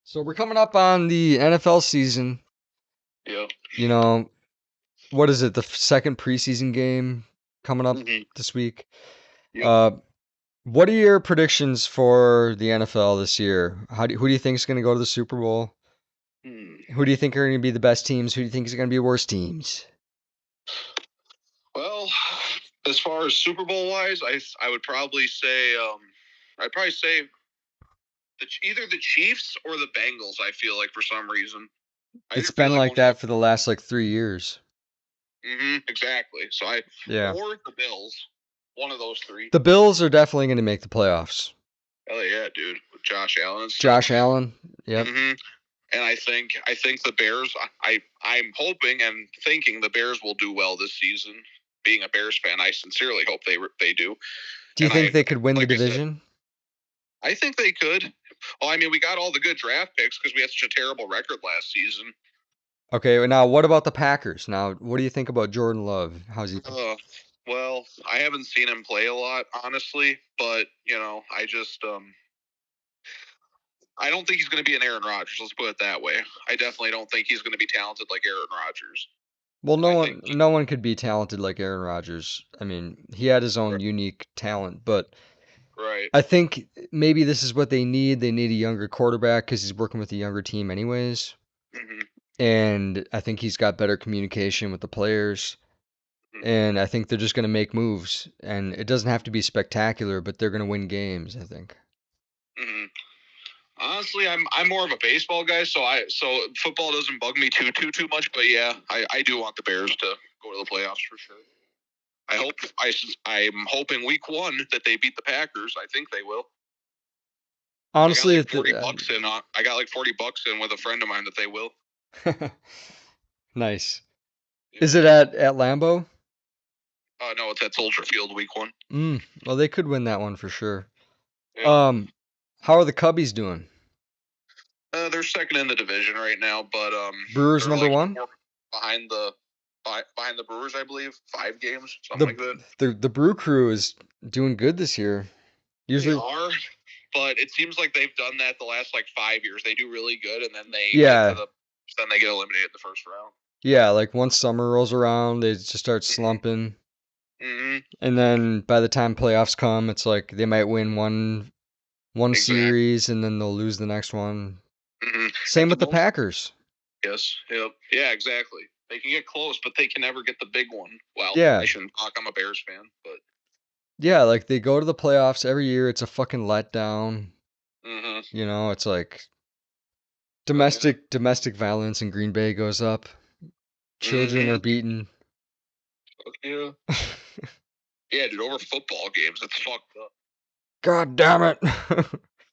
So we're coming up on the NFL season. Yep. You know, what is it? The second preseason game coming up hmm this week. Yep. Uh, what are your predictions for the NFL this year? Who do you think is going to go to the Super Bowl? Hmm. Who do you think are going to be the best teams? Who do you think is going to be worst teams? Well, as far as Super Bowl wise, I would probably say I'd probably say either the Chiefs or the Bengals. I feel like for some reason I It's either feel been like like one of the that for the last like 3 years. exactly. Yeah. Or the Bills, one of those three. The Bills are definitely going to make the playoffs. Hell yeah, dude, with Josh Allen and stuff. Josh Allen. Yep. hmm And I think the Bears. I'm hoping and thinking the Bears will do well this season. Being a Bears fan, I sincerely hope they do. Do you And think they could win the like I said, division? I think they could. Well, I mean, we got all the good draft picks because we had such a terrible record last season. Okay, now what about the Packers? Now, what do you think about Jordan Love? How's he? Well, I haven't seen him play a lot, honestly, but I don't think he's going to be an Aaron Rodgers. Let's put it that way. I definitely don't think he's going to be talented like Aaron Rodgers. Well, I think no one could be talented like Aaron Rodgers. I mean, he had his own unique talent, but right. I think maybe this is what they need. They need a younger quarterback because he's working with a younger team anyways. hmm And I think he's got better communication with the players. And I think they're just going to make moves. And it doesn't have to be spectacular, but they're going to win games, I think. hmm Honestly, I'm more of a baseball guy, so football doesn't bug me too much. But yeah, I do want the Bears to go to the playoffs for sure. I'm hoping week one that they beat the Packers. I think they will. Honestly, I got like $40 in with a friend of mine that they will. nice. Yeah. Is it at Lambeau? No, it's at Soldier Field week one. Well, they could win that one for sure. Yeah. How are the Cubbies doing? They're second in the division right now, but Brewers they're number like one? behind the behind the Brewers, I believe, 5 games, something like that. The Brew Crew is doing good this year. They Usually, are, but it seems like they've done that the last like 5 years. They do really good, and then yeah, then they get eliminated in the first round. yeah. Like once summer rolls around, they just start slumping, Mm-hmm. and then by the time playoffs come, it's like they might win one Exactly. series and then they'll lose the next one. Mm-hmm. Same with the Packers. Yes. Yep. Yeah. Exactly. They can get close, but they can never get the big one. Well, Yeah, I shouldn't talk. I'm a Bears fan, but yeah. Like they go to the playoffs every year. It's a fucking letdown. mm-hmm. It's like Yeah. domestic violence in Green Bay goes up. Children are Mm-hmm. beaten. Yeah. Yeah, dude. Over football games, it's fucked up. God damn it.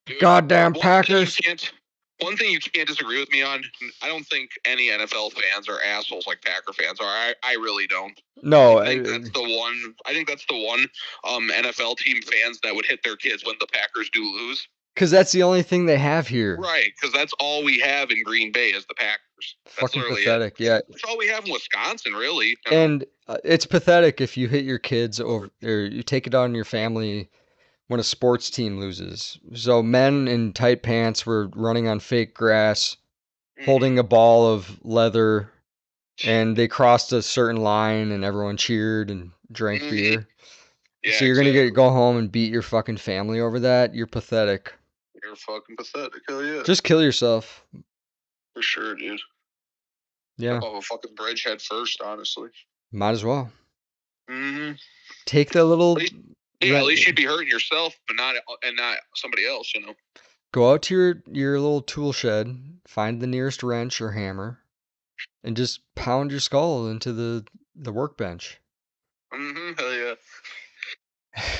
Dude, Goddamn one thing you Packers. can't one thing you can't disagree with me on. I don't think any NFL fans are assholes like Packer fans are. I really don't. No, I think that's the one NFL team fans that would hit their kids when the Packers do lose. because that's the only thing they have here. Right, because that's all we have in Green Bay is the Packers. That's Fucking literally it. pathetic. Yeah. That's all we have in Wisconsin, really. You know? And it's pathetic if you hit your kids over or you take it on your family when a sports team loses. So men in tight pants were running on fake grass, holding a ball of leather, and they crossed a certain line and everyone cheered and drank beer. Yeah, So you're gonna go home and beat your fucking family over that? You're pathetic. You're fucking pathetic. Hell yeah. Just kill yourself. For sure, dude. Yeah. Jump off a fucking bridge head first, honestly. Might as well. Mm-hmm. Take the little. Yeah, at least you'd be hurting yourself, but not somebody else. You know. Go out to your little tool shed, find the nearest wrench or hammer, and just pound your skull into the workbench. Hell yeah.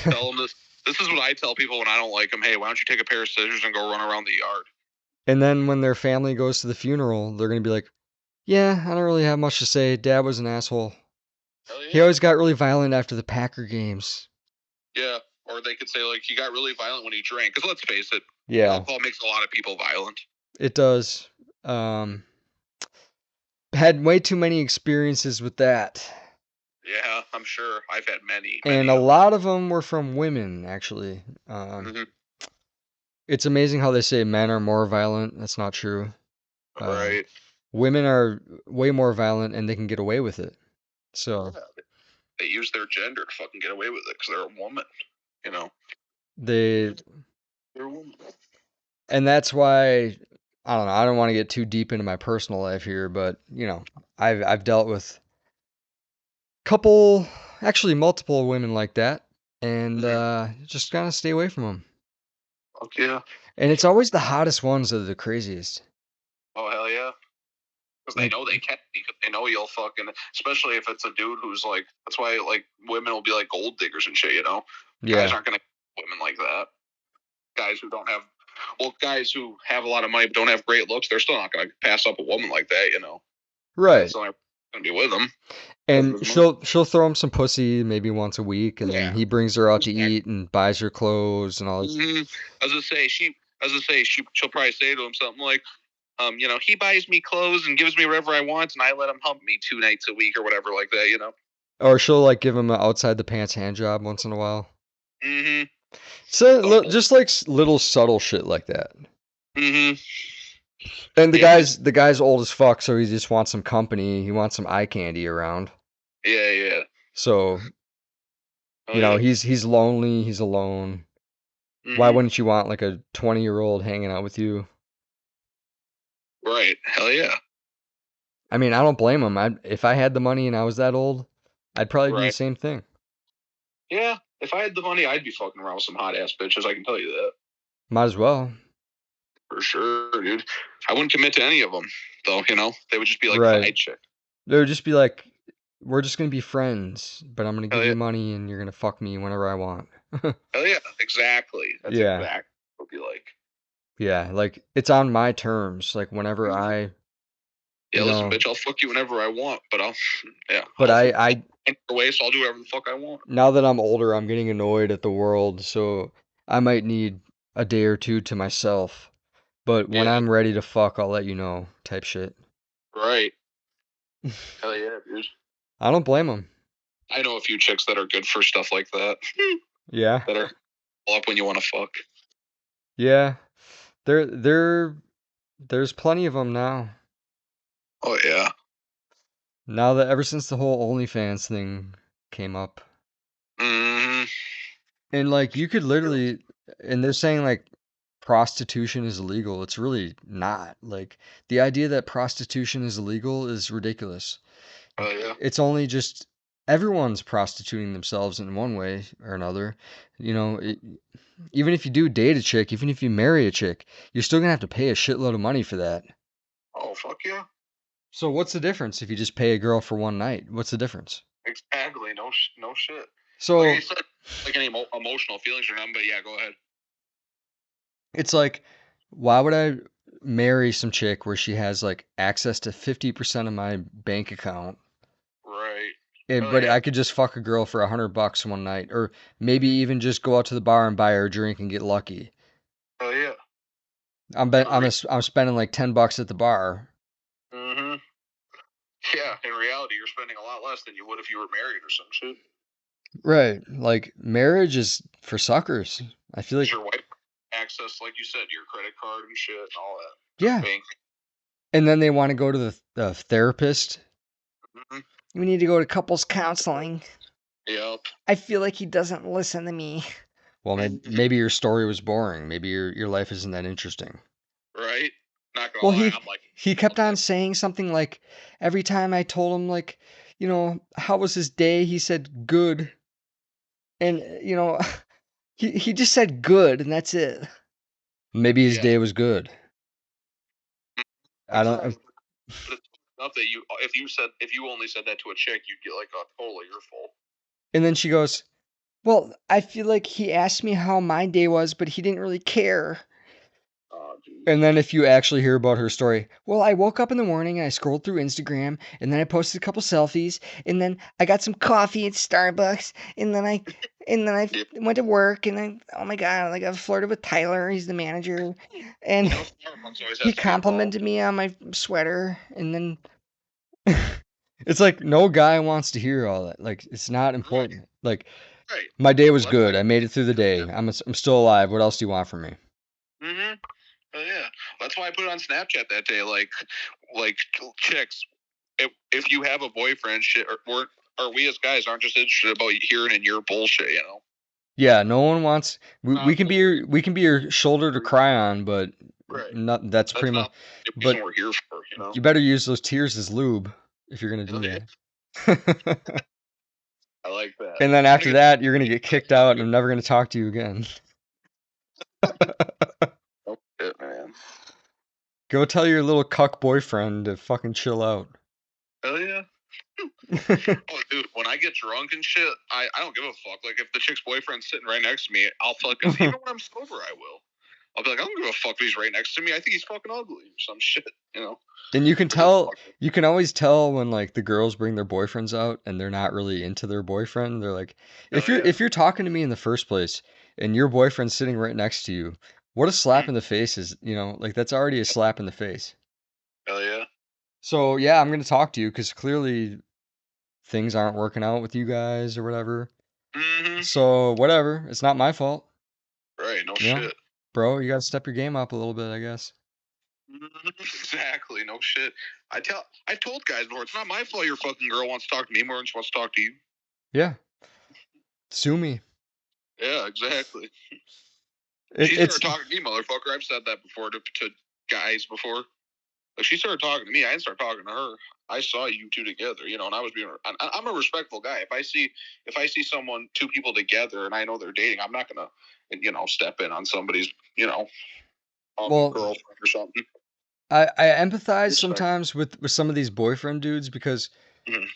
Tell them this. This is what I tell people when I don't like them. Hey, why don't you take a pair of scissors and go run around the yard? And then when their family goes to the funeral, they're gonna be like, "Yeah, I don't really have much to say. Dad was an asshole. Hell yeah. He always got really violent after the Packer games." Yeah, or they could say like he got really violent when he drank. Because let's face it, yeah, alcohol makes a lot of people violent. It does. Had way too many experiences with that. Yeah, I'm sure. I've had many. And a lot of them were from women, actually. It's amazing how they say men are more violent. That's not true. Uh, Right. Women are way more violent and they can get away with it. So Yeah. They use their gender to fucking get away with it because they're a woman. You know. they, They're a woman. and that's why I don't know. I don't want to get too deep into my personal life here, but I've dealt with couple, actually multiple women like that, and just gotta stay away from them. Fuck yeah. And it's always the hottest ones that are the craziest. Oh hell yeah. Because they Like, know they can. Because they know you'll fucking. Especially if it's a dude who's like. That's why like women will be like gold diggers and shit. You know. Guys yeah, aren't gonna women like that. Guys who don't have. Well, guys who have a lot of money but don't have great looks, they're still not gonna pass up a woman like that. You know. That's right. still not gonna be with them. And she'll throw him some pussy maybe once a week, and then Yeah. he brings her out to eat and buys her clothes and all this. Mm-hmm. I was gonna say she'll probably say to him something like, you know, he buys me clothes and gives me whatever I want, and I let him hump me 2 nights a week or whatever like that, you know. Or she'll like give him an outside the pants hand job once in a while. Mm-hmm. So just like little subtle shit like that. Mm-hmm. And Yeah. the guy's old as fuck, so he just wants some company. He wants some eye candy around. Yeah, yeah. So Oh yeah. he's lonely. He's alone. Why Mm-hmm. wouldn't you want like a 20-year-old hanging out with you? Right. Hell yeah. I mean, I don't blame him. If I had the money and I was that old, I'd probably do the Right. same thing. Yeah. If I had the money, I'd be fucking around with some hot ass bitches. I can tell you that Might as well. for sure, dude. I wouldn't commit to any of them, though. You know, they would just be like Right. side chick. They would just be like, we're just gonna be friends, but I'm gonna Hell give yeah. you money and you're gonna fuck me whenever I want. Hell yeah. Exactly. That's Yeah. exactly what it'd be like. Yeah. Like it's on my terms. Like whenever I, Yeah, you listen, know, bitch, I'll fuck you whenever I want, but but I'll I find your way, so I'll do whatever the fuck I want. now that I'm older, I'm getting annoyed at the world, so I might need a day or two to myself. But when Yeah, I'm ready to fuck, I'll let you know, type shit. right. Hell yeah, dude. I don't blame them. I know a few chicks that are good for stuff like that. Yeah. That are up when you want to fuck. Yeah. There's plenty of them now. Oh yeah. Now that ever since the whole OnlyFans thing came up. Mm-hmm. And like you could literally and they're saying like prostitution is illegal. It's really not. Like the idea that prostitution is illegal is ridiculous. Oh yeah. It's only just everyone's prostituting themselves in one way or another. You know, even if you do date a chick, even if you marry a chick, you're still gonna have to pay a shitload of money for that. Oh fuck yeah. So what's the difference if you just pay a girl for one night? What's the difference? Exactly. No shit. Like I So said, like any emotional feelings or nothing, but yeah, go ahead. it's like, why would I marry some chick where she has like access to 50% of my bank account? Right. Oh But yeah. I could just fuck a girl for $100 one night, or maybe even just go out to the bar and buy her a drink and get lucky. Oh yeah. I'm spending like $10 at the bar. Mm-hmm. Yeah. In reality, you're spending a lot less than you would if you were married or some shit. Right. Like marriage is for suckers. I feel Does like your wife access, like you said, your credit card and shit and all that? yeah. Bank. And then they want to go to the therapist. Mm-hmm. We need to go to couples counseling. Yep. I feel like he doesn't listen to me. Well, maybe your story was boring. Maybe your life isn't that interesting. Right? Not gonna Well, lie, I'm like, he kept on saying something like every time I told him like, how was his day? He said good. And he just said good and that's it. Maybe his yeah. day was good. I don't Exactly. But it's enough that if you only said that to a chick, you'd get like a totally your fault. And then she goes, Well, I feel like he asked me how my day was, but he didn't really care. Oh, geez. and then if you actually hear about her story, Well, I woke up in the morning and I scrolled through Instagram and then I posted a couple selfies and then I got some coffee at Starbucks and then I Yep. went to work and oh my god, like I flirted with Tyler, he's the manager, and You know, Starbucks always he has to be involved. complimented me on my sweater and then it's like no guy wants to hear all that. Like it's not Right. important. Like Right. my day was Well, good. I made it through the day. I'm still alive. What else do you want from me? Mm-hmm. Oh yeah, that's why I put it on Snapchat that day. Like chicks, if you have a boyfriend, shit, or we as guys aren't just interested about hearing in your bullshit, you know. Yeah, no one wants. We can be your shoulder to cry on, but Right. not. That's pretty much. Not the reason But we're here for, you know. you better use those tears as lube if you're gonna do that. I like that. And then after that, you're gonna get kicked out, and I'm never gonna talk to you again. Oh shit, man. Go tell your little cuck boyfriend to fucking chill out. Hell yeah. Oh, dude, when I get drunk and shit, I don't give a fuck. Like, if the chick's boyfriend's sitting right next to me, I'll fucking, even when I'm sober, I will. I'll be like, I don't give a fuck if he's right next to me. I think he's fucking ugly or some shit, you know? And you can always tell when like the girls bring their boyfriends out and they're not really into their boyfriend. They're like, if you're talking to me in the first place and your boyfriend's sitting right next to you, what a slap in the face is, like that's already a slap in the face. Hell yeah. So yeah, I'm gonna talk to you because clearly things aren't working out with you guys or whatever. Mm-hmm. So whatever, it's not my fault. Right, no You know? shit. Bro, you gotta step your game up a little bit, I guess. Exactly, no shit. I've told guys before, it's not my fault your fucking girl wants to talk to me more than she wants to talk to you. Yeah. Sue me. Yeah, exactly. She started talking to me, motherfucker. I've said that before to guys before. Like, she started talking to me. I didn't start talking to her. I saw you two together, you know, and I was being. I'm a respectful guy. If I see someone, two people together, and I know they're dating, I'm not gonna, step in on somebody's, girlfriend or something. I empathize sometimes with some of these boyfriend dudes because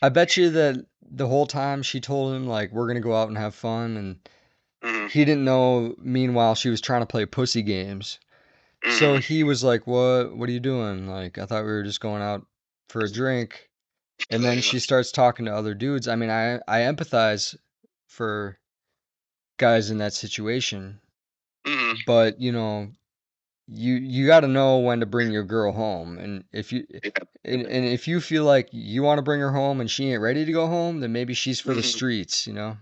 I bet you that the whole time she told him like we're gonna go out and have fun and he didn't know meanwhile she was trying to play pussy games. So he was like, What are you doing? Like I thought we were just going out for a drink. And then she starts talking to other dudes. I mean, I empathize for guys in that situation. But, you got to know when to bring your girl home, and if you feel like you want to bring her home and she ain't ready to go home, then maybe she's for the streets, Hell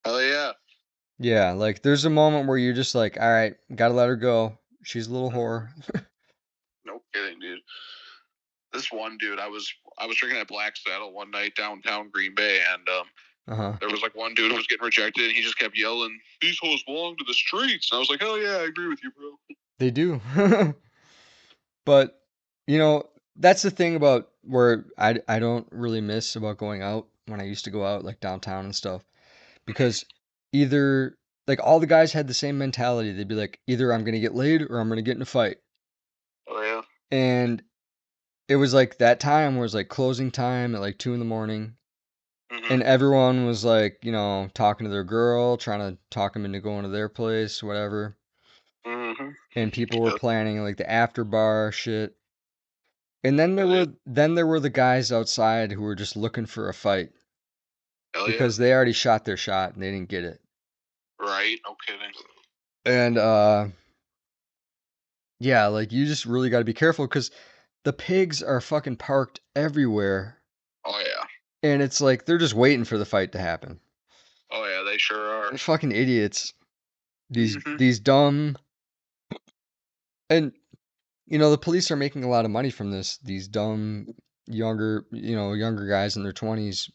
yeah. Yeah, like there's a moment where you're just like, all right, gotta let her go. She's a little whore. No kidding, dude. This one dude, I was drinking at Black Saddle one night downtown Green Bay, and there was like one dude who was getting rejected, and he just kept yelling, "These hoes belong to the streets." And I was like, "Hell yeah, I agree with you, bro." They do. But, that's the thing about where I don't really miss about going out when I used to go out like downtown and stuff. Because either like all the guys had the same mentality. They'd be like, either I'm gonna get laid or I'm gonna get in a fight. Oh yeah. And it was like that time was like closing time at like 2 a.m. And everyone was like, talking to their girl, trying to talk them into going to their place, whatever. And people were planning like the after bar shit. And then there were the guys outside who were just looking for a fight. Because they already shot their shot and they didn't get it. Right, no kidding. And yeah, like you just really got to be careful because the pigs are fucking parked everywhere. Oh yeah. And it's like they're just waiting for the fight to happen. Oh yeah, they sure are. They're fucking idiots. These dumb. And the police are making a lot of money from this. These dumb younger guys in their 20s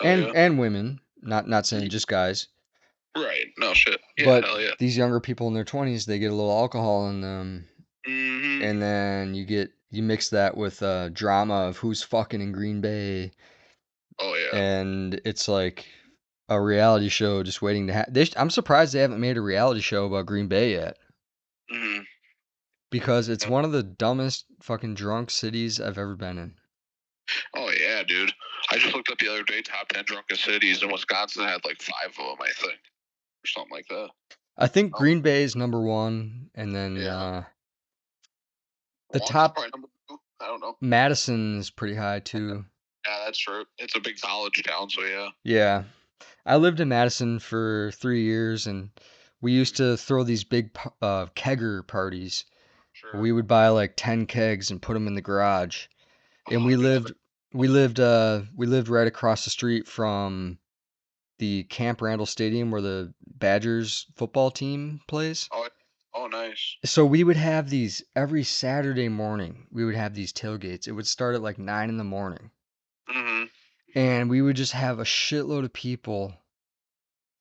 and women, not saying just guys. Right. No shit. Yeah, But hell yeah. these younger people in their 20s, they get a little alcohol in them. And then you mix that with drama of who's fucking in Green Bay. Oh yeah. And it's like a reality show just waiting to happen. I'm surprised they haven't made a reality show about Green Bay yet. Because it's one of the dumbest fucking drunk cities I've ever been in. Oh yeah, dude. I just looked up the other day top 10 drunkest cities, and Wisconsin had like 5 of them, I think, or something like that. I think Green Bay is number 1, and then the top number 2. I don't know. Madison is pretty high too. Yeah, that's true. It's a big college town, so yeah. Yeah. I lived in Madison for 3 years, and we used to throw these big kegger parties. Sure. We would buy like 10 kegs and put them in the garage. And we lived right across the street from the Camp Randall Stadium where the Badgers football team plays. Oh Oh, nice. So we would have these every Saturday morning. We would have these tailgates. It would start at like 9 in the morning. Mm-hmm. And we would just have a shitload of people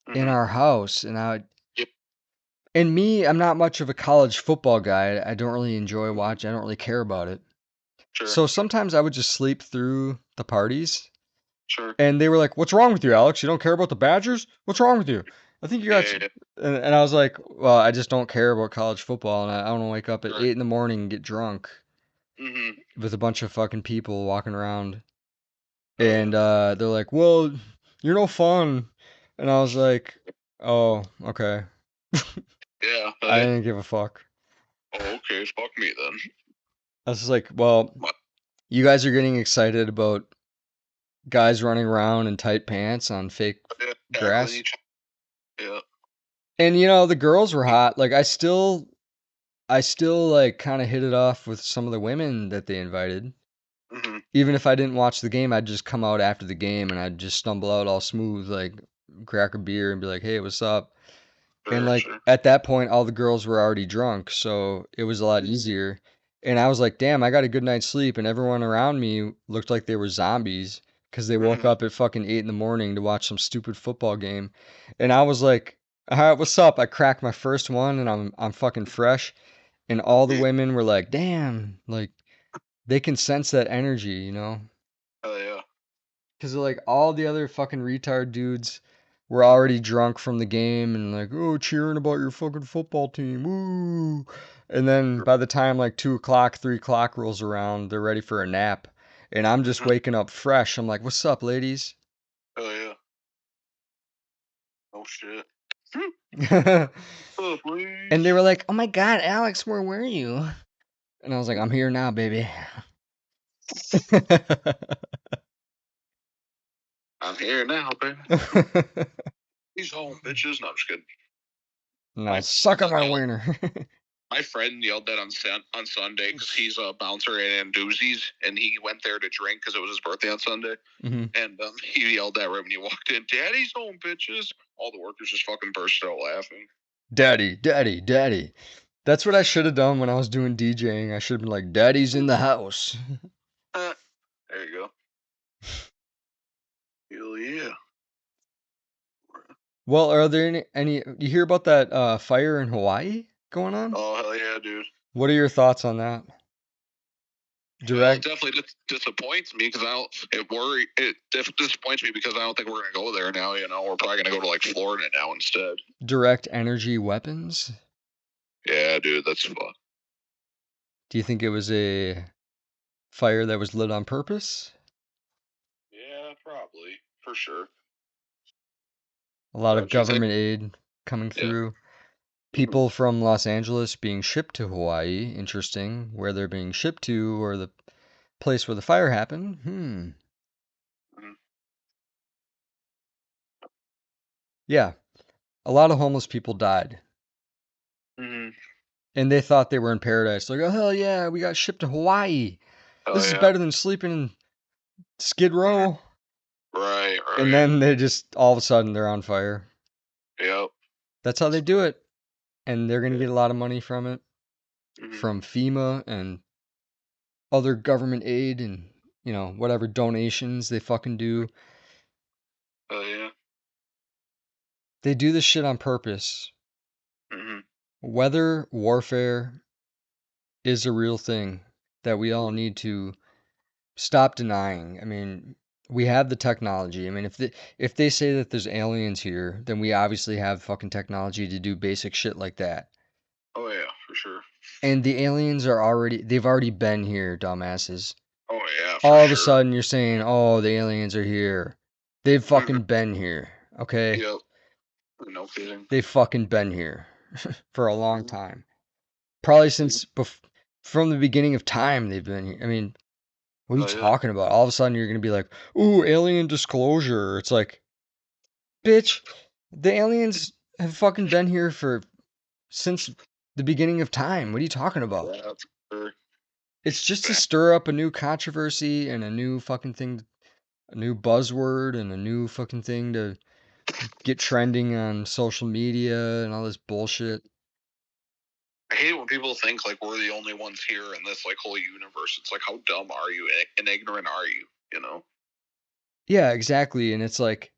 in Mm-hmm. our house. And Yep. and me, I'm not much of a college football guy. I don't really enjoy watching. I don't really care about it. Sure. So sometimes I would just sleep through the parties. Sure. And they were like, "What's wrong with you, Alex? You don't care about the Badgers? What's wrong with you? I think you got." Yeah. And I was like, "Well, I just don't care about college football, and I don't want to wake up at Sure. 8 in the morning and get drunk Mm-hmm. with a bunch of fucking people walking around." Oh, And they're like, "Well, you're no fun." And I was like, "Oh, okay." yeah. I didn't give a fuck. Oh, okay. Fuck me then. I was just like, "Well, What? you guys are getting excited about guys running around in tight pants on fake Yeah, tackling grass." each. Yeah. And the girls were hot. Like I still like kind of hit it off with some of the women that they invited. Mm-hmm. Even if I didn't watch the game, I'd just come out after the game and I'd just stumble out all smooth, like crack a beer and be like, "Hey, what's up?" And Sure. like Sure. at that point, all the girls were already drunk, so it was a lot easier. And I was like, "Damn, I got a good night's sleep." And everyone around me looked like they were zombies because they woke Mm-hmm. up at fucking 8 in the morning to watch some stupid football game. And I was like, "All right, what's up?" I cracked my first one and I'm fucking fresh. And all the Yeah. women were like, "Damn," like they can sense that energy, Oh yeah. Because like all the other fucking retard dudes were already drunk from the game and like, "Oh, cheering about your fucking football team, woo!" And then by the time like 2 o'clock, 3 o'clock rolls around, they're ready for a nap, and I'm just Mm-hmm. waking up fresh. I'm like, "What's up, ladies?" Oh yeah. Oh shit. And Oh please. they were like, "Oh my God, Alex, where were you?" And I was like, "I'm here now, baby." I'm here now, baby. These home bitches. No, I'm just kidding. Now suck on my wiener. My friend yelled that on Sunday because he's a bouncer at Anduzzi's and he went there to drink because it was his birthday on Sunday. Mhm. And he yelled that right when he walked in, "Daddy's home, bitches!" All the workers just fucking burst out laughing. Daddy, daddy, daddy. That's what I should have done when I was doing DJing. I should have been like, "Daddy's in the house." There you go. Hell yeah. Well, are there any you hear about that fire in Hawaii going on? Oh hell yeah, dude. What are your thoughts on that? Well, it Direct definitely disappoints me because I don't. It disappoints me because I don't think we're gonna go there now. You know, we're probably gonna go to like Florida now instead. direct energy weapons? Yeah, dude, that's fun. Do you think it was a fire that was lit on purpose? Yeah, probably for sure. A lot of Don't you think? government aid coming Yeah. through. People from Los Angeles being shipped to Hawaii. Interesting. Where they're being shipped to or the place where the fire happened. Mhm. Yeah. A lot of homeless people died. Mhm. And they thought they were in paradise. Like, "Oh, hell yeah, we got shipped to Hawaii. Oh This is yeah. better than sleeping in Skid Row." Right. And Right. then they just, all of a sudden, they're on fire. Yep. That's how they do it. And they're going to Yeah. get a lot of money from it, Mhm. from FEMA and other government aid and, whatever donations they fucking do. Oh yeah. They do this shit on purpose. Mhm. Weather warfare is a real thing that we all need to stop denying. I mean, we have the technology. I mean, if they say that there's aliens here, then we obviously have fucking technology to do basic shit like that. Oh yeah, for sure. And the aliens they've already been here, dumbasses. Oh yeah, for All of a sure. sudden you're saying, "Oh, the aliens are here." They've Mhm. fucking been here, okay? Yep. No kidding. They've fucking been here for a long time. Probably since from the beginning of time they've been here. I mean, what are you Oh yeah. talking about? All of a sudden you're gonna be like, "Ooh, alien disclosure." It's like, bitch, the aliens have fucking been here since the beginning of time. What are you talking about? Yeah, that's for sure. It's just to stir up a new controversy and a new fucking thing, a new buzzword and a new fucking thing to get trending on social media and all this bullshit. I hate it when people think like we're the only ones here in this like whole universe. It's like, how dumb are you and ignorant are you? You know? Yeah, exactly. And it's like,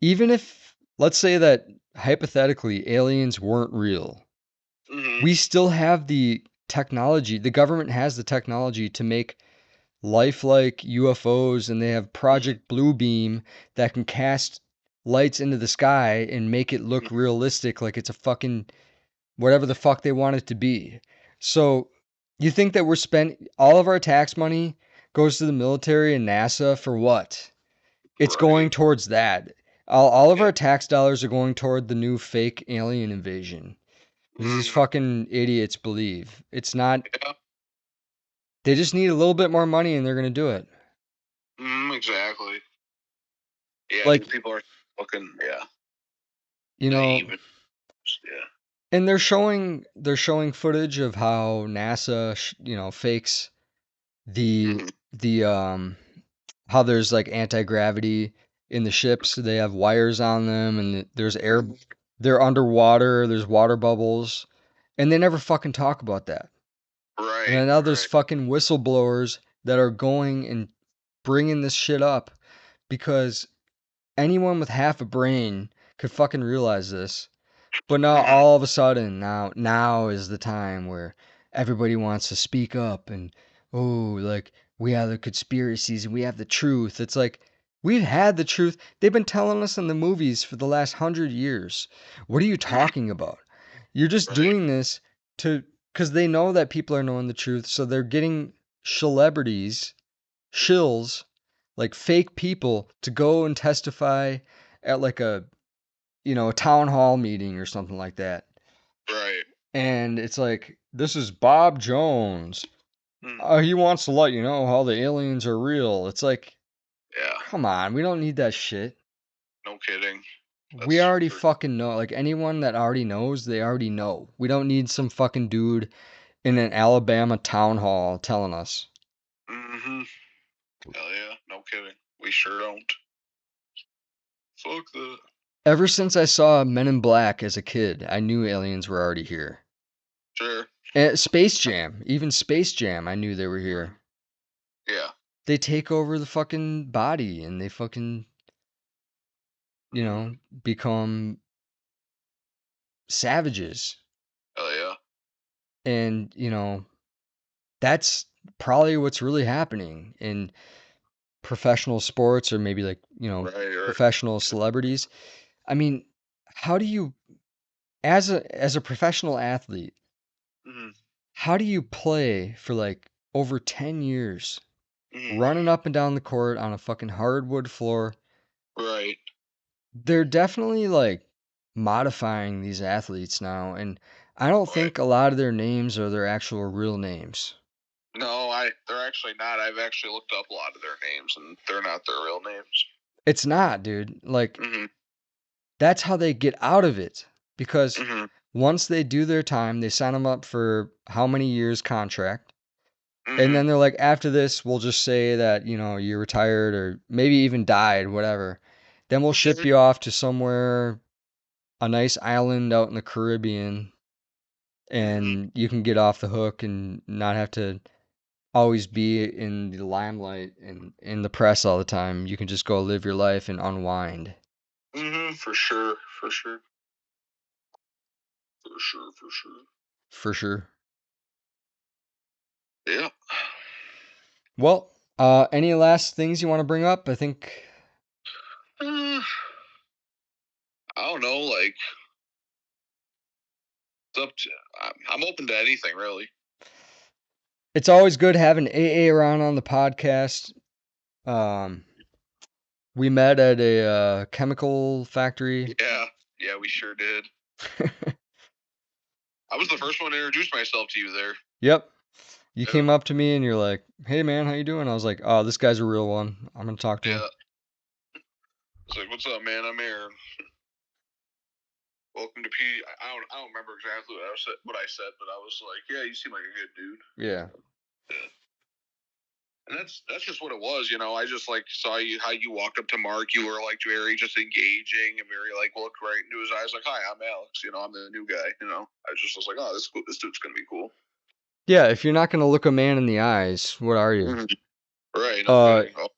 even if, let's say that hypothetically aliens weren't real, we still have the technology. The government has the technology to make lifelike UFOs, and they have Project Bluebeam that can cast lights into the sky and make it look realistic, like it's a fucking whatever the fuck they want it to be. So you think that we're spending all of our tax money goes to the military and NASA for what? It's going towards that. All of our tax dollars are going toward the new fake alien invasion. These fucking idiots believe. It's not. Yeah. They just need a little bit more money and they're going to do it. Exactly. Yeah, Like, people are fucking, yeah. You know, yeah. and they're showing footage of how NASA, fakes the how there's like anti-gravity in the ships. They have wires on them and there's air, they're underwater, there's water bubbles, and they never fucking talk about that. Right. And now there's fucking whistleblowers that are going and bringing this shit up because anyone with half a brain could fucking realize this. But now all of a sudden, now is the time where everybody wants to speak up and like we have the conspiracies and we have the truth. It's like we've had the truth. They've been telling us in the movies for the last 100 years. What are you talking about? You're just doing this because they know that people are knowing the truth, so they're getting celebrities, shills, like fake people to go and testify at like a town hall meeting or something like that. Right. And it's like, this is Bob Jones. He wants to let you know how the aliens are real. It's like, yeah, come on, we don't need that shit. No kidding. We already fucking know. Like, anyone that already knows, they already know. We don't need some fucking dude in an Alabama town hall telling us. Hell yeah, no kidding. We sure don't. Fuck that. Ever since I saw Men in Black as a kid, I knew aliens were already here. Sure. And Space Jam, even Space Jam, I knew they were here. Yeah. They take over the fucking body and they fucking, become savages. Hell yeah. And, that's probably what's really happening in professional sports or maybe like, professional celebrities. I mean, how do you, as a professional athlete, how do you play for like over 10 years, running up and down the court on a fucking hardwood floor? Right. They're definitely like modifying these athletes now, and I don't think a lot of their names are their actual real names. No, they're actually not. I've actually looked up a lot of their names, and they're not their real names. It's not, dude. Like, that's how they get out of it. Because once they do their time, they sign them up for how many years contract. And then they're like, after this, we'll just say that, you're retired or maybe even died, whatever. Then we'll ship you off to somewhere, a nice island out in the Caribbean, and you can get off the hook and not have to always be in the limelight and in the press all the time. You can just go live your life and unwind. For sure. For sure. For sure. For sure. For sure. Yeah. Well, any last things you want to bring up? I think. I don't know. Like, it's up to. I'm open to anything, really. It's always good having A-ARON on the podcast. We met at a chemical factory. Yeah, we sure did. I was the first one to introduce myself to you there. Yep. You came up to me and you're like, "Hey man, how you doing?" I was like, "Oh, this guy's a real one. I'm gonna talk to him." I was like, "What's up, man? I'm Aaron. Welcome to P." I don't remember exactly what I said, but I was like, "Yeah, you seem like a good dude." Yeah. And that's just what it was, you know. I just like saw you how you walked up to Mark. You were like very just engaging and very like looked right into his eyes, like, "Hi, I'm Alex. You know, I'm the new guy." You know, I just was like, "Oh, this dude's gonna be cool." Yeah, if you're not gonna look a man in the eyes, what are you? Mm-hmm. Right. No kidding.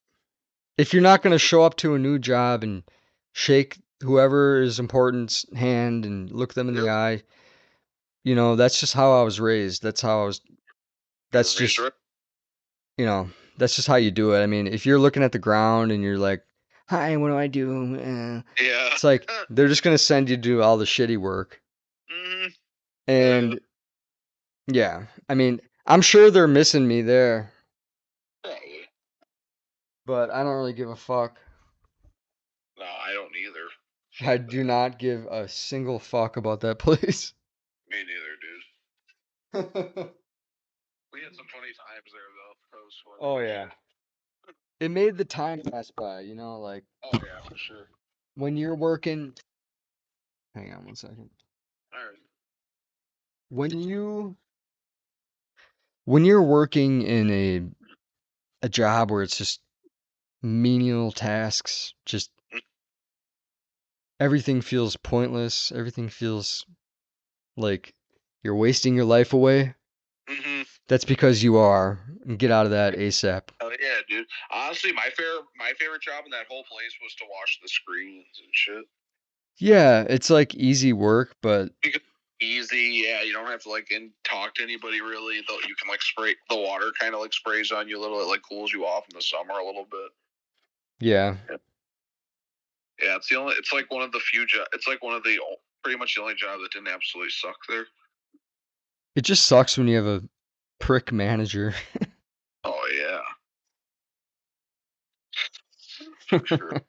If you're not gonna show up to a new job and shake whoever is important's hand and look them in the eye, you know, that's just how I was raised. That's how I was. That's just, you know, that's just how you do it. I mean, if you're looking at the ground and you're like, Hi, what do I do? Yeah. It's like they're just gonna send you to do all the shitty work. Mm-hmm. And yeah, I mean, I'm sure they're missing me there. Probably. But I don't really give a fuck. No, I don't either. I do not give a single fuck about that place. Me neither, dude. We had some funny times there, though. Oh yeah. It made the time pass by, you know, like. Oh yeah, for sure. When you're working. Hang on 1 second. All right. When you're working in a job where it's just menial tasks, just everything feels pointless, everything feels like you're wasting your life away. Mm-hmm. That's because you are. Get out of that ASAP. Oh yeah, dude. Honestly, my favorite job in that whole place was to wash the screens and shit. Yeah, it's like easy work, but easy. Yeah, you don't have to like talk to anybody really. Though you can like spray the water, kind of like sprays on you a little. It like cools you off in the summer a little bit. yeah. Yeah, it's like one of the few jobs. It's like one of the pretty much the only job that didn't absolutely suck there. It just sucks when you have a prick manager. Oh yeah. For sure.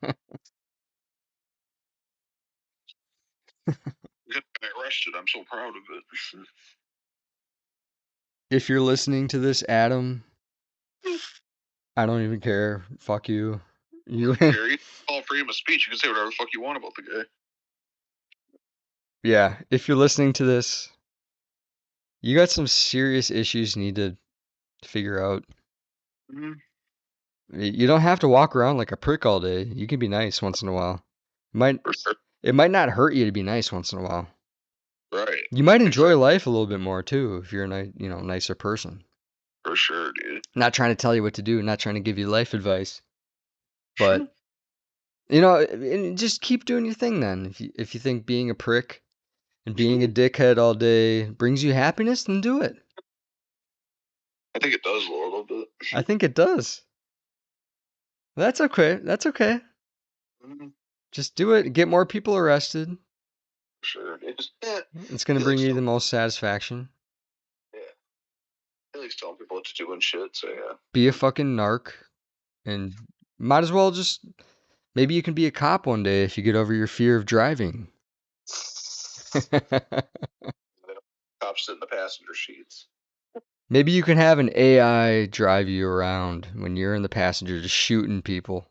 Got arrested. I'm so proud of it. If you're listening to this, Adam, I don't even care. Fuck you. You all freedom of speech. You can say whatever the fuck you want about the guy. Yeah, if you're listening to this, you got some serious issues you need to figure out. Mm-hmm. You don't have to walk around like a prick all day. You can be nice once in a while. It might not hurt you to be nice once in a while. Right. You might enjoy life a little bit more too if you're a nicer person. For sure, dude. Not trying to tell you what to do, not trying to give you life advice. But just keep doing your thing then. If you think being a prick and being a dickhead all day brings you happiness, then do it. I think it does a little bit. I think it does. That's okay. That's okay. Mm-hmm. Just do it. Get more people arrested. Sure it is. It's going to bring you the most satisfaction. Yeah. He likes telling people what to do and shit, so yeah. Be a fucking narc. And might as well just... Maybe you can be a cop one day if you get over your fear of driving. Cops sit in the passenger seats. Maybe you can have an AI drive you around when you're in the passenger just shooting people.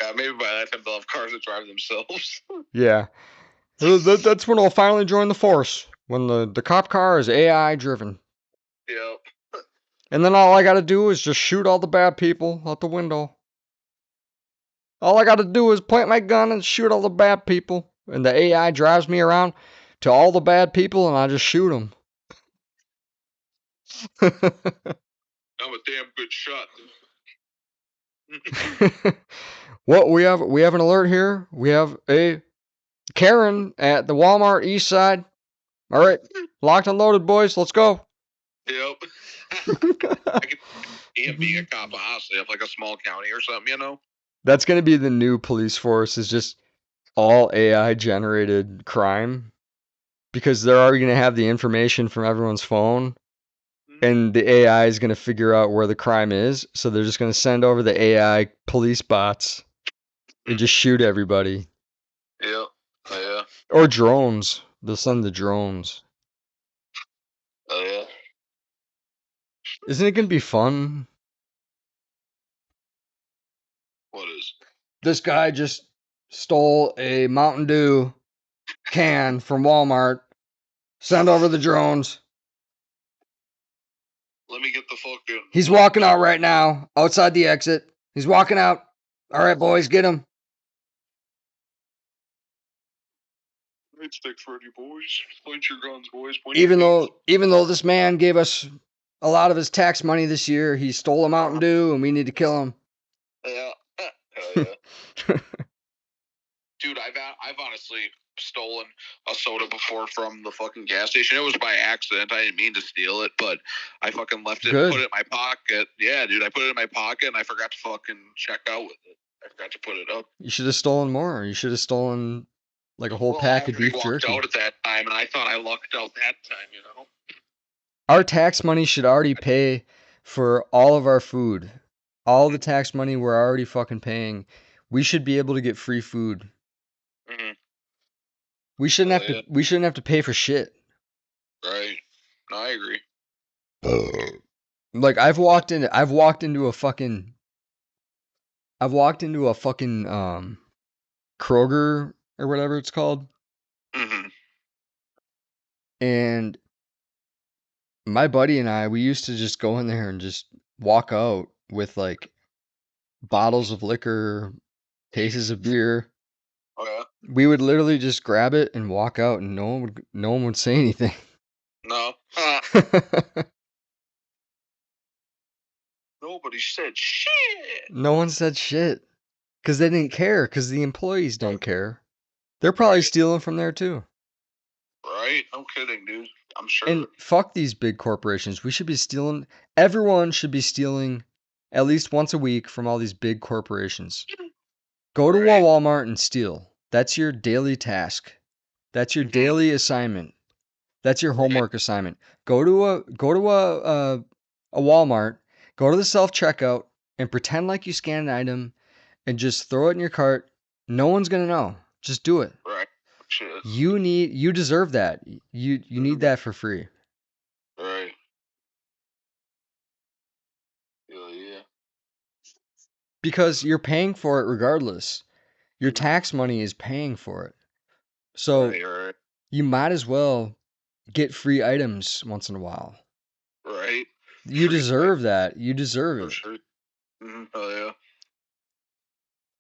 Yeah, maybe by that time they'll have cars that drive themselves. Yeah. That's when I'll finally join the force. When the cop car is AI driven. Yep. And then all I gotta do is just shoot all the bad people out the window. All I gotta do is point my gun and shoot all the bad people. And the AI drives me around to all the bad people and I just shoot them. I'm a damn good shot. What we have an alert here. We have a Karen at the Walmart East Side. All right, locked and loaded, boys. Let's go. Yep. I could being a cop, honestly, of like a small county or something, you know. That's gonna be the new police force. Is just all AI generated crime, because they're already gonna have the information from everyone's phone. And the AI is going to figure out where the crime is, so they're just going to send over the AI police bots and just shoot everybody. Yeah. Oh, yeah. Or drones. They'll send the drones. Oh, yeah. Isn't it going to be fun? What is? This guy just stole a Mountain Dew can from Walmart. Send over the drones. Let me get the fucking... He's walking out right now, outside the exit. He's walking out. All right, boys, get him. Nightstick Freddy, boys. Point your guns, boys. Point Even your though this man gave us a lot of his tax money this year, he stole a Mountain Dew, and we need to kill him. Yeah. Hell yeah. Dude, I've honestly stolen a soda before from the fucking gas station. It was by accident. I didn't mean to steal it, but I fucking left it and put it in my pocket. Yeah, dude, I put it in my pocket and I forgot to fucking check out with it. I forgot to put it up. You should have stolen more. You should have stolen like a whole pack of beef jerky. I walked out at that time, and I thought I lucked out that time, you know? Our tax money should already pay for all of our food. All the tax money we're already fucking paying. We should be able to get free food. Mm-hmm. We shouldn't have to pay for shit. Right. No, I agree. Like I've walked into a fucking Kroger or whatever it's called. Mm-hmm. And my buddy and I, we used to just go in there and just walk out with like bottles of liquor, cases of beer. Oh yeah. We would literally just grab it and walk out, and no one would say anything. No. Nobody said shit. No one said shit because they didn't care. Because the employees don't care. They're probably stealing from there too. Right? No kidding, dude. I'm sure. And fuck these big corporations. We should be stealing. Everyone should be stealing at least once a week from all these big corporations. Go to a Walmart and steal. That's your daily task. That's your daily assignment. That's your homework assignment. Go to a Walmart. Go to the self-checkout and pretend like you scan an item and just throw it in your cart. No one's gonna know. Just do it. Right. Shit. You deserve that. You need that for free. Right. Yeah. Because you're paying for it regardless. Your tax money is paying for it. So you might as well get free items once in a while. Right. You deserve that. You deserve it. Sure. Mm-hmm. Oh yeah.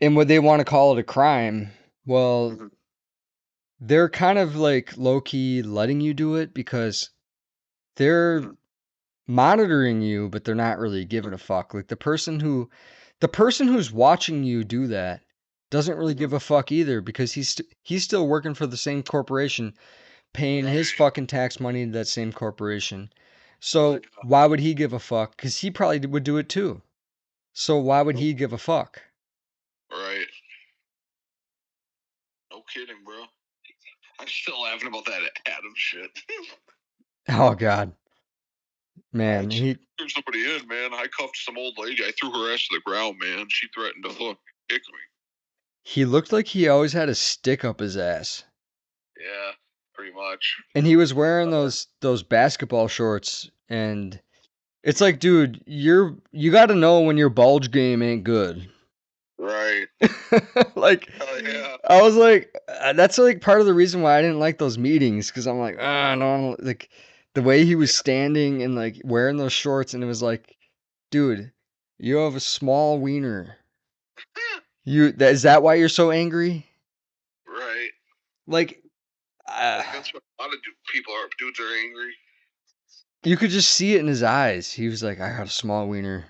And would they want to call it a crime? Well, they're kind of like low-key letting you do it because they're monitoring you, but they're not really giving a fuck. Like the person who's watching you do that doesn't really give a fuck either because he's still working for the same corporation, paying his fucking tax money to that same corporation. So why would he give a fuck? Because he probably would do it too. So why would he give a fuck? Right. No kidding, bro. I'm still laughing about that Adam shit. Oh God. Man, he turned somebody in, man. I cuffed some old lady. I threw her ass to the ground, man. She threatened to fuck kick me. He looked like he always had a stick up his ass. Yeah, pretty much. And he was wearing those basketball shorts, and it's like, dude, you got to know when your bulge game ain't good. Right. Like, yeah. I was like, that's like part of the reason why I didn't like those meetings, because I'm like, no, like the way he was standing and like wearing those shorts, and it was like, dude, you have a small wiener. Is that why you're so angry? Right. Like, that's what a lot of dudes are angry. You could just see it in his eyes. He was like, I got a small wiener.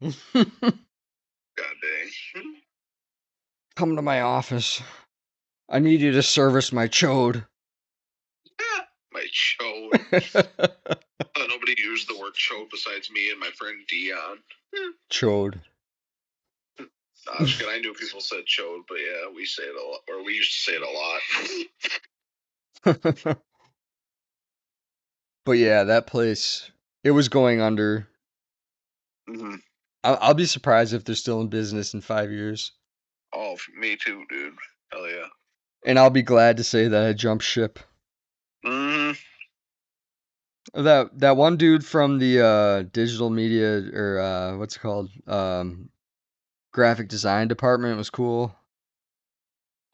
God dang. Come to my office. I need you to service my chode. My chode. Nobody used the word chode besides me and my friend Dion. Chode. I knew people said chode, but yeah, we say it a lot, or we used to say it a lot. But yeah, that place, it was going under. Mm-hmm. I'll be surprised if they're still in business in 5 years. Oh, me too, dude. Hell yeah. And I'll be glad to say that I jumped ship. Mm-hmm. That one dude from the digital media, or what's it called? Graphic design department was cool.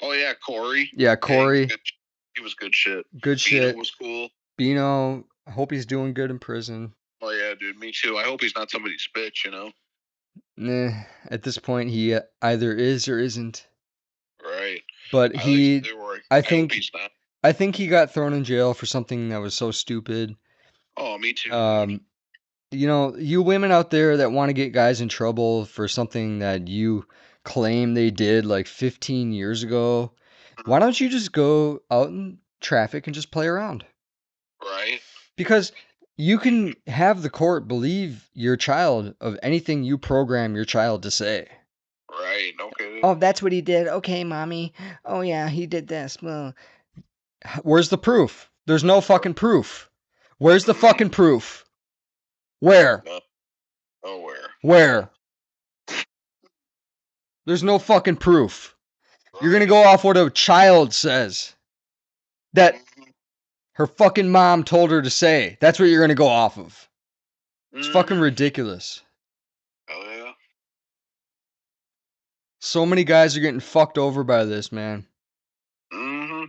Oh yeah, Corey. Yeah, Corey. He was good shit. Good shit. Bino was cool. Bino, I hope he's doing good in prison. Oh yeah, dude, me too. I hope he's not somebody's bitch, you know. Nah, at this point, he either is or isn't. Right. But I hope think he's not. I think he got thrown in jail for something that was so stupid. Oh, me too. Dude. You know, you women out there that want to get guys in trouble for something that you claim they did like 15 years ago, why don't you just go out in traffic and just play around? Right. Because you can have the court believe your child of anything you program your child to say. Right. No kidding. Oh, that's what he did. Okay, mommy. Oh, yeah, he did this. Well, where's the proof? There's no fucking proof. Where's the fucking proof? Where? No. Nowhere. Where? There's no fucking proof. Right. You're gonna go off what a child says. That her fucking mom told her to say. That's what you're gonna go off of. It's fucking ridiculous. Oh yeah. So many guys are getting fucked over by this, man. Mm-hmm.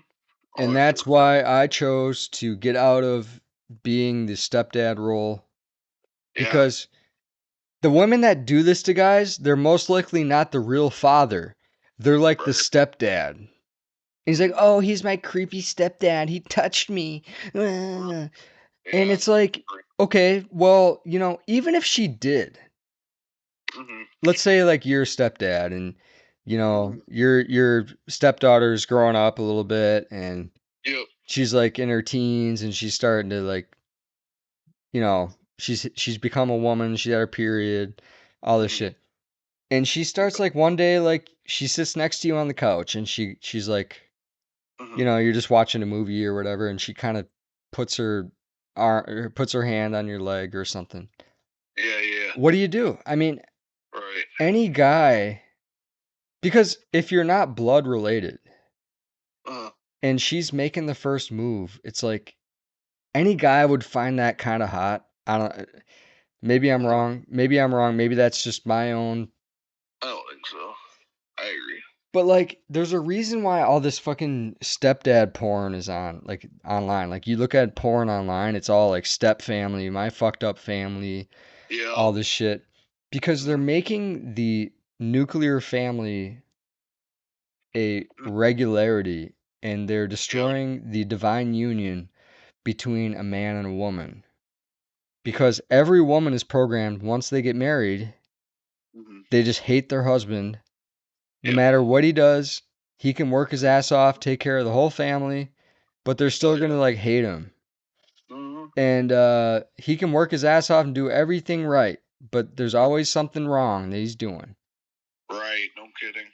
And that's why I chose to get out of being the stepdad role. Because the women that do this to guys, they're most likely not the real father. They're like the stepdad. He's like, oh, he's my creepy stepdad. He touched me. And it's like, okay, well, you know, even if she did, let's say like you're a stepdad and, you know, your stepdaughter's growing up a little bit and she's like in her teens and she's starting to like, you know, she's become a woman. She had her period, all this shit. And she starts like one day, like she sits next to you on the couch and she's like, you know, you're just watching a movie or whatever, and she kind of puts her puts her hand on your leg or something. Yeah. What do you do? I mean, Right. any guy, because if you're not blood related, and she's making the first move, it's like any guy would find that kind of hot. I don't. Maybe I'm wrong. Maybe I'm wrong. Maybe that's just my own. I don't think so. I agree. But like, there's a reason why all this fucking stepdad porn is on, like online. Like you look at porn online, it's all like step family, my fucked up family, all this shit. Because they're making the nuclear family a regularity and they're destroying the divine union between a man and a woman. Because every woman is programmed once they get married, they just hate their husband. No matter what he does, he can work his ass off, take care of the whole family, but they're still gonna like hate him. And he can work his ass off and do everything right, but there's always something wrong that he's doing. Right, no kidding.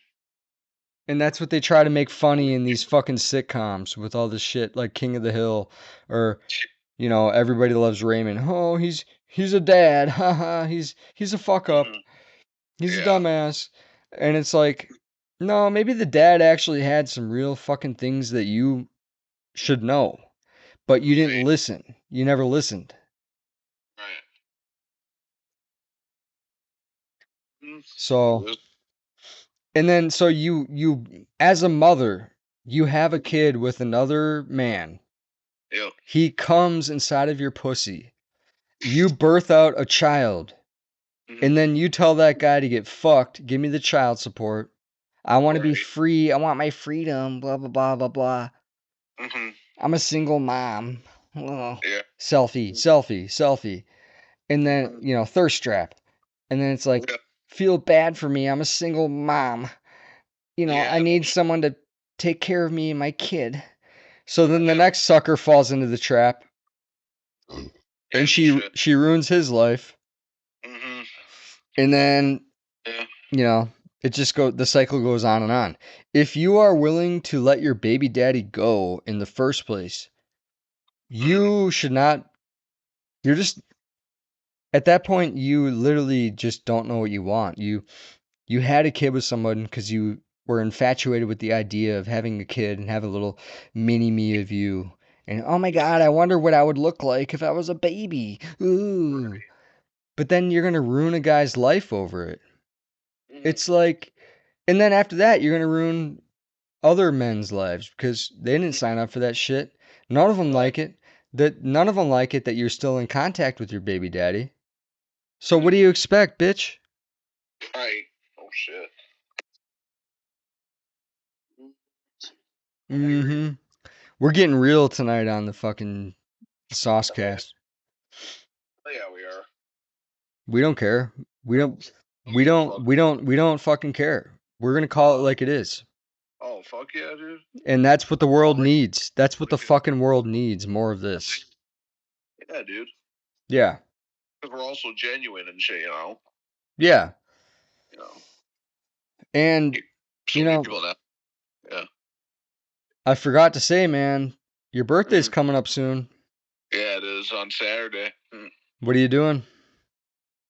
And that's what they try to make funny in these fucking sitcoms with all this shit like King of the Hill or you know, Everybody Loves Raymond. Oh, he's a dad. Haha, he's a fuck up. He's a dumbass. And it's like, no, maybe the dad actually had some real fucking things that you should know. But you didn't listen. You never listened. Right. So and then so you as a mother, you have a kid with another man. Yep. He comes inside of your pussy. You birth out a child. And then you tell that guy to get fucked, give me the child support. I want to be free. I want my freedom. Blah, blah, blah, blah, blah. I'm a single mom. Oh. Yeah. Selfie. And then, you know, thirst trap. And then it's like, feel bad for me. I'm a single mom. You know, I need someone to take care of me and my kid. So then the next sucker falls into the trap. And she ruins his life. And then, you know, the cycle goes on and on. If you are willing to let your baby daddy go in the first place, you should not, you're just, at that point, you literally just don't know what you want. You had a kid with someone because you were infatuated with the idea of having a kid and have a little mini me of you. And oh my God, I wonder what I would look like if I was a baby. Ooh. But then you're going to ruin a guy's life over it. It's like, and then after that, you're going to ruin other men's lives because they didn't sign up for that shit. None of them like it. that none of them like it that you're still in contact with your baby daddy. So what do you expect, bitch? Right. Oh shit. Mm-hmm. We're getting real tonight on the fucking Saucecast. Oh, yeah, we are. We don't care. We don't fucking care. We're gonna call it like it is. Oh, fuck yeah, dude. And that's what the world needs. That's what the fucking world needs. More of this. Yeah, dude. Yeah. Because we're also genuine and shit, you know? Yeah. You know. And, So you many know, people now. Yeah. I forgot to say, man, your birthday's coming up soon. Yeah, it is on Saturday. What are you doing?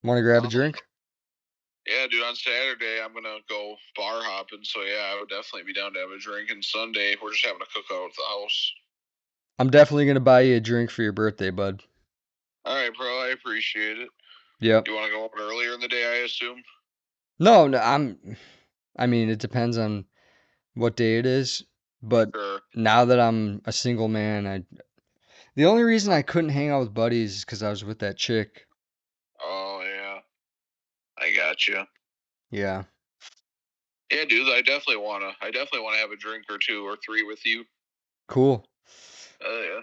Want to grab a drink? Yeah, dude, on Saturday I'm gonna go bar hopping, so yeah, I would definitely be down to have a drink. And Sunday we're just having a cookout at the house. I'm definitely gonna buy you a drink for your birthday, bud. All right, bro, I appreciate it. Yep. You want to go over earlier in the day, I assume? No, I mean, it depends on what day it is, but Sure. now that I'm a single man, the only reason I couldn't hang out with buddies is because I was with that chick. Oh yeah, I got you. Yeah. Yeah, dude, I definitely wanna have a drink or two or three with you. Cool. Yeah.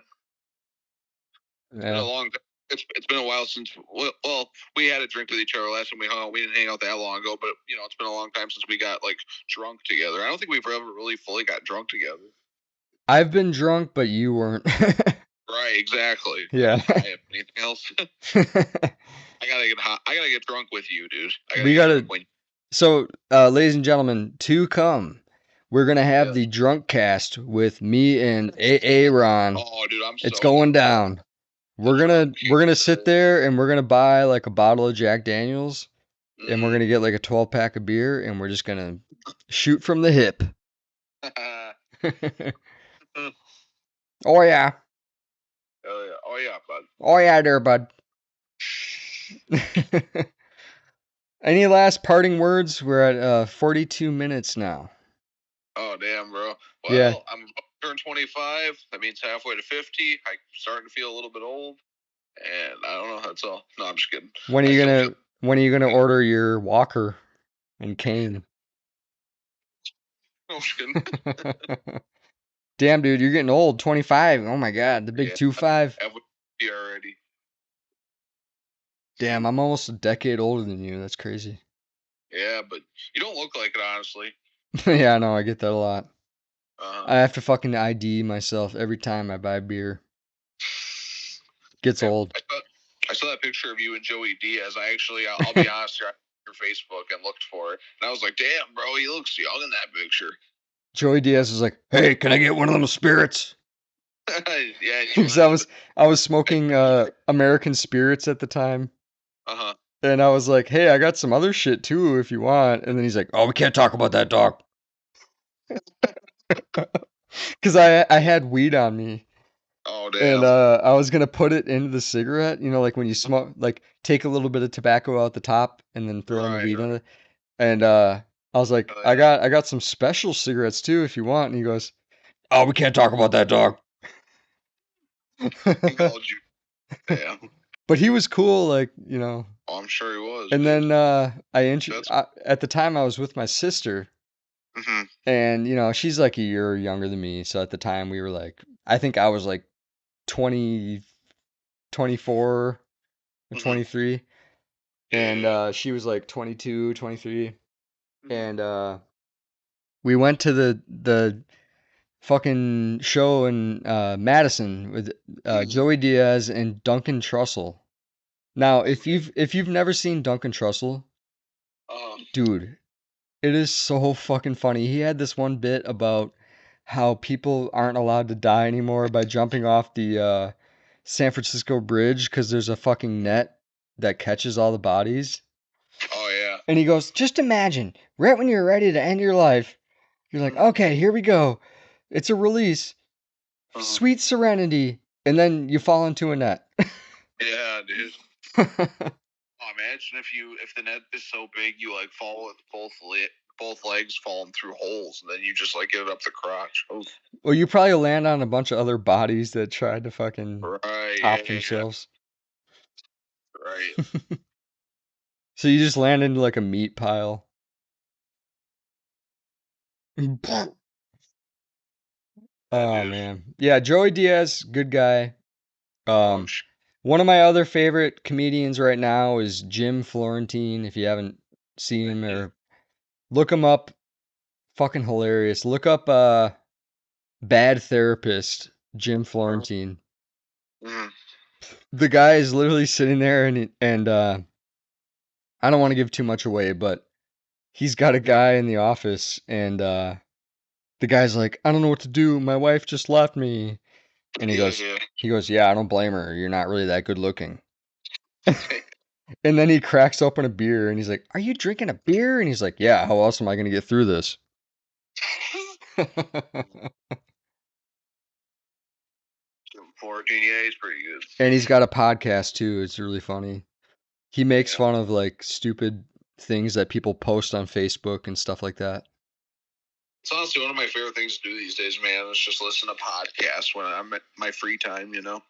It's been Yeah. a long. It's been a while since. Well, we had a drink with each other last time we hung out. We didn't hang out that long ago, but you know, it's been a long time since we got like drunk together. I don't think we've ever really fully got drunk together. I've been drunk, but you weren't. Right, exactly. Yeah. I have anything else. I gotta get hot. I gotta get drunk with you, dude. We gotta. So, ladies and gentlemen, to come, we're gonna have the drunk cast with me and A-ARON. Oh, dude, It's going down. We're gonna sit there and we're gonna buy like a bottle of Jack Daniels, and we're gonna get like a 12-pack of beer, and we're just gonna shoot from the hip. Oh yeah. Oh yeah, bud. Oh yeah, there, bud. Any last parting words? We're at 42 minutes now. Oh damn, bro. Well, Yeah. I'm about to turn 25. That means halfway to 50. I'm starting to feel a little bit old, and I don't know. That's all. No, I'm just kidding. When are you gonna order your walker and cane? I'm just kidding. Damn, dude, you're getting old. 25. Oh my god, the big 2.5. Yeah, already. Damn, I'm almost a decade older than you. That's crazy. Yeah, but you don't look like it, honestly. Yeah, I know. I get that a lot. I have to fucking ID myself every time I buy beer. Gets old. I saw that picture of you and Joey Diaz. I'll be honest here, your Facebook and looked for it, and I was like, damn, bro, he looks young in that picture. Joey Diaz was like, "Hey, can I get one of them spirits?" Yeah, because I was smoking American Spirits at the time. And I was like, "Hey, I got some other shit too if you want." And then he's like, "Oh, we can't talk about that, dog." Because I had weed on me. Oh damn. And I was gonna put it into the cigarette, you know, like when you smoke, like take a little bit of tobacco out the top and then throw in the weed in it. And I was like, I got some special cigarettes too if you want. And he goes, "Oh, we can't talk about that, dog." He called you. Damn. But he was cool, like, you know. Oh, I'm sure he was. And then at the time I was with my sister. And, you know, she's like a year younger than me. So at the time we were like, I think I was like 20, 24 or 23. And she was like 22, 23. And we went to the fucking show in Madison with Joey Diaz and Duncan Trussell. Now, if you've never seen Duncan Trussell, dude, it is so fucking funny. He had this one bit about how people aren't allowed to die anymore by jumping off the San Francisco Bridge because there's a fucking net that catches all the bodies. Oh yeah. And he goes, "Just imagine, right when you're ready to end your life, you're like, okay, here we go. It's a release. Sweet serenity." And then you fall into a net. Yeah, dude. Oh, imagine if the net is so big you like fall with both both legs falling through holes, and then you just like get it up the crotch. Oh. Well, you probably land on a bunch of other bodies that tried to fucking top themselves. Right. So you just land into like a meat pile. Oh man. Yeah, Joey Diaz, good guy. One of my other favorite comedians right now is Jim Florentine. If you haven't seen him, or look him up. Fucking hilarious. Look up Bad Therapist, Jim Florentine. The guy is literally sitting there and I don't want to give too much away, but he's got a guy in the office and the guy's like, I don't know what to do. My wife just left me. And he goes, yeah, I don't blame her. You're not really that good looking. And then he cracks open a beer and he's like, are you drinking a beer? And he's like, yeah, how else am I going to get through this? He's pretty good. And he's got a podcast too. It's really funny. He makes fun of like stupid things that people post on Facebook and stuff like that. It's honestly one of my favorite things to do these days, man. Is just listen to podcasts when I'm at my free time, you know.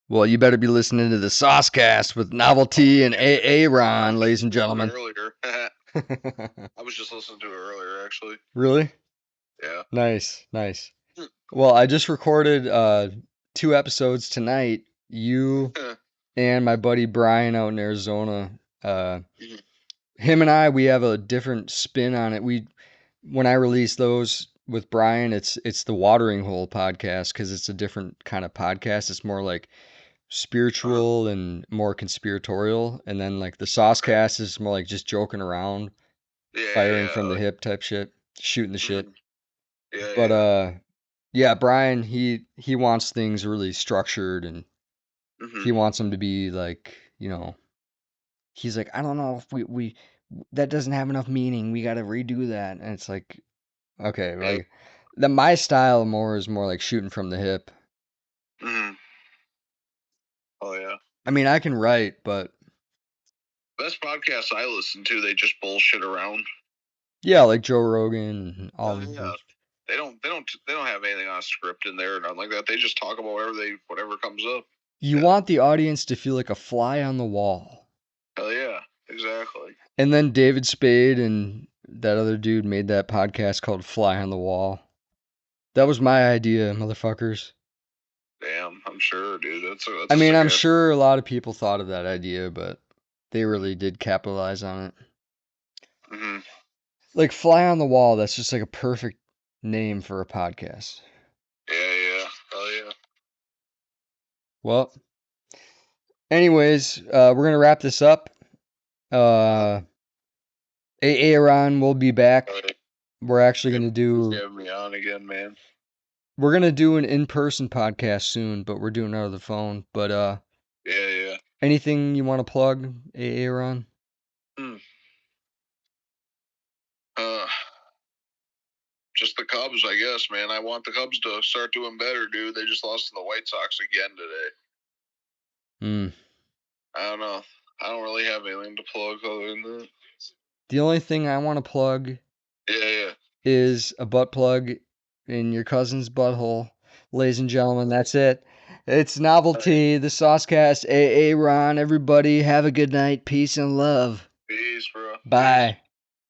Well, you better be listening to the Saucecast with Novelty and A-ARON, ladies and gentlemen. Earlier. I was just listening to it earlier, actually. Really? Yeah. Nice. Well, I just recorded 2 episodes tonight. You and my buddy Brian out in Arizona. Him and I, we have a different spin on it. When I release those with Brian, it's the Watering Hole podcast because it's a different kind of podcast. It's more like spiritual and more conspiratorial, and then like the Saucecast is more like just joking around, firing from the hip type shit, shooting the shit. But Brian, he wants things really structured, and he wants them to be like, you know, he's like, I don't know if we that doesn't have enough meaning. We got to redo that, and it's like, okay, like my style is more like shooting from the hip. Oh yeah. I mean, I can write, but best podcasts I listen to, they just bullshit around. Yeah, like Joe Rogan and all. They don't have anything on a script in there or nothing like that. They just talk about whatever comes up. You want the audience to feel like a fly on the wall. Hell yeah, exactly. And then David Spade and that other dude made that podcast called Fly on the Wall. That was my idea, motherfuckers. Damn, I'm sure, dude. I'm sure a lot of people thought of that idea, but they really did capitalize on it. Like Fly on the Wall, that's just like a perfect name for a podcast. Yeah. Hell yeah. Well, anyways, we're going to wrap this up. A-ARON will be back. We're actually going to do... Have me on again, man. We're going to do an in-person podcast soon, but we're doing it over the phone. But, yeah. Anything you want to plug, A-ARON? Just the Cubs, I guess, man. I want the Cubs to start doing better, dude. They just lost to the White Sox again today. I don't know. I don't really have anything to plug other than that. The only thing I want to plug is a butt plug in your cousin's butthole. Ladies and gentlemen, that's it. It's Novelty, the Saucecast, A-ARON. Everybody, have a good night. Peace and love. Peace, bro. Bye.